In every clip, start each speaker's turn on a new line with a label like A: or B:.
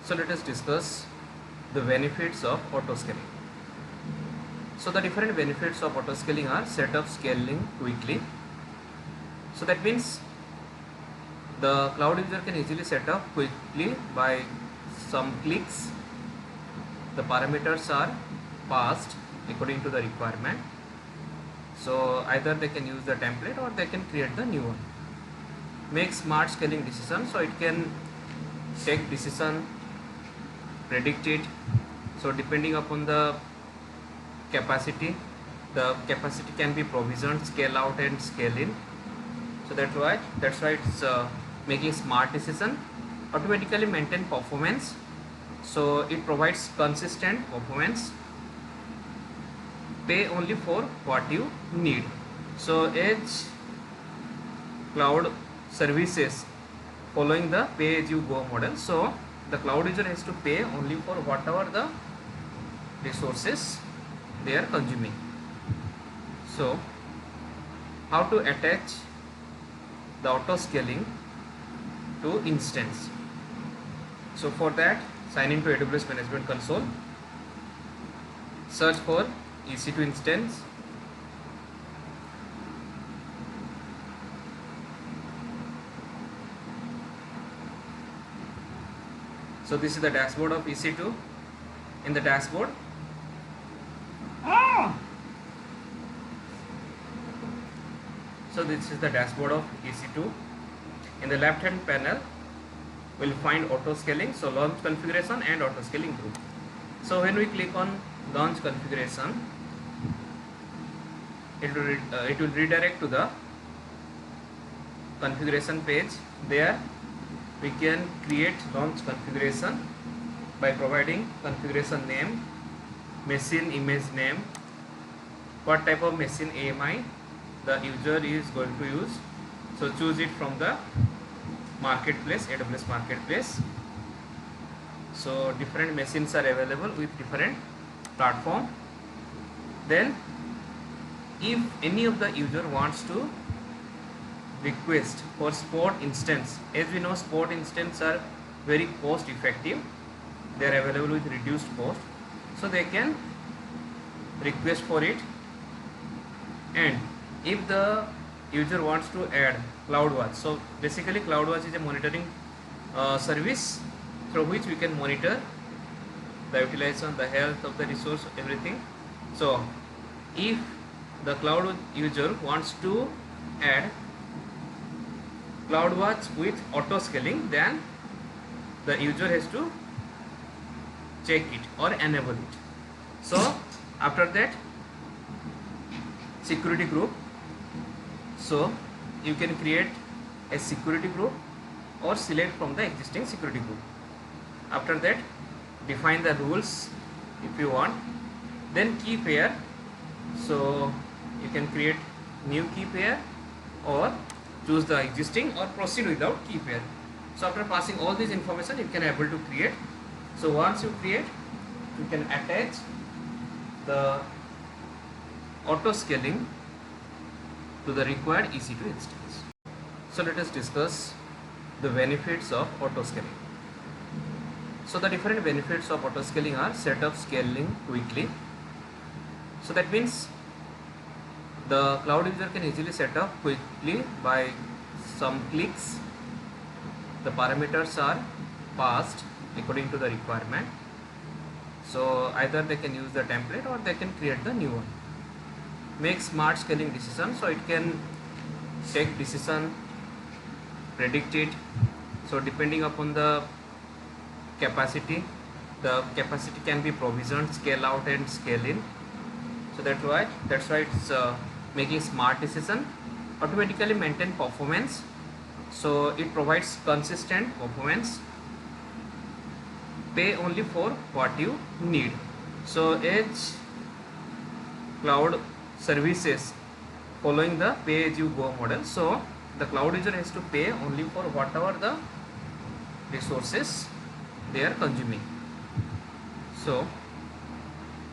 A: So let us discuss the benefits of autoscaling. So the different benefits of autoscaling are setup scaling quickly. So that means the cloud user can easily set up quickly by some clicks. The parameters are passed according to the requirement. So either they can use the template or they can create the new one. Make smart scaling decisions, so it can take decision, predict it. So depending upon the capacity can be provisioned, scale out and scale in. So that's why it's making smart decision, automatically maintain performance. So it provides consistent performance, pay only for what you need. So edge cloud services following the pay as you go model. So the cloud user has to pay only for whatever the resources they are consuming. So how to attach the auto scaling to instance? So for that, sign into AWS Management Console, search for EC2 instance, so this is the dashboard of EC2. In the dashboard, so this is the dashboard of EC2. In the left hand panel, we'll find auto scaling, so launch configuration and auto scaling group. So when we click on launch configuration, it will redirect to the configuration page. There we can create launch configuration by providing configuration name, machine image name, what type of machine AMI the user is going to use. So choose it from the marketplace, AWS marketplace. So different machines are available with different platform. Then if any of the user wants to request for spot instance, as we know spot instance are very cost effective, they are available with reduced cost, so they can request for it. And if the user wants to add CloudWatch, so basically CloudWatch is a monitoring service through which we can monitor the utilization, the health of the resource, everything. So if the cloud user wants to add CloudWatch with auto scaling, then the user has to check it or enable it. So after that, security group. So you can create a security group or select from the existing security group. After that, define the rules if you want. Then key pair, so you can create new key pair or choose the existing or proceed without key pair. So after passing all this information, you can able to create. So once you create, you can attach the auto scaling to the required EC2 instance. So let us discuss the benefits of auto scaling. So the different benefits of auto scaling are setup scaling quickly. So that means the cloud user can easily set up quickly by some clicks. The parameters are passed according to the requirement. So either they can use the template or they can create the new one. Make smart scaling decisions, so it can take decision, predict it. So depending upon the capacity can be provisioned, scale out and scale in. So that's why it's making smart decision, automatically maintain performance. So it provides consistent performance, pay only for what you need. So edge cloud services following the pay as you go model. So the cloud user has to pay only for whatever the resources they are consuming. So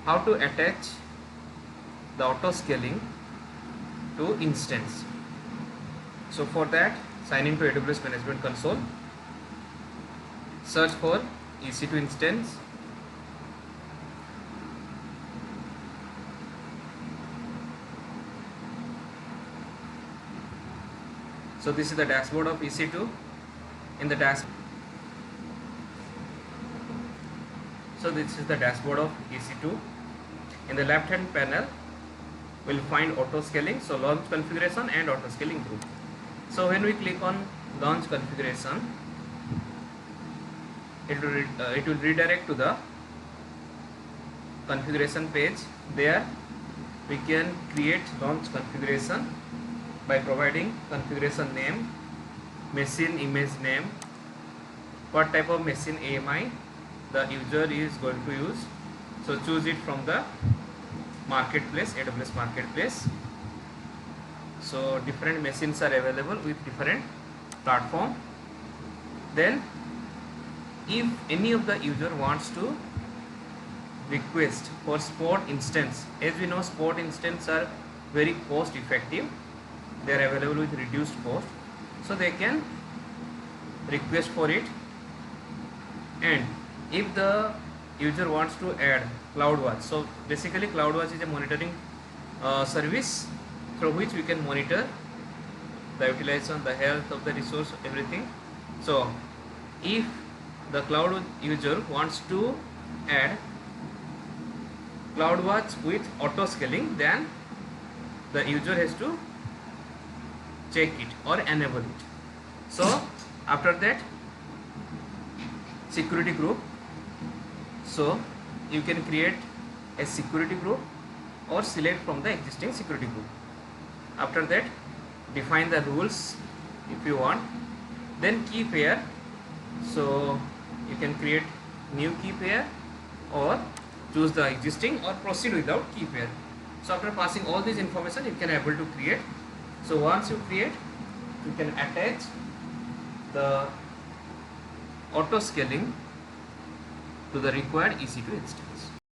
A: how to attach the auto scaling to instance? So for that, sign into AWS Management Console, search for EC2 instance. So this is the dashboard of EC2. In the So this is the dashboard of EC2. In the left hand panel, we'll find auto scaling, so launch configuration and auto scaling group. So when we click on launch configuration, it will redirect to the configuration page. There we can create launch configuration by providing configuration name, machine image name, what type of machine AMI the user is going to use. So choose it from the marketplace, AWS marketplace. So different machines are available with different platform. Then if any of the user wants to request for spot instance, as we know spot instance are very cost effective, they are available with reduced cost, so they can request for it. And if the user wants to add CloudWatch, so basically CloudWatch is a monitoring service through which we can monitor the utilization, the health of the resource, everything. So if the cloud user wants to add CloudWatch with auto scaling, then the user has to check it or enable it. So after that, security group. So you can create a security group or select from the existing security group. After that, define the rules if you want. Then key pair, so you can create new key pair or choose the existing or proceed without key pair. So after passing all this information, you can able to create. So once you create, you can attach the auto scaling to the required EC2 instance.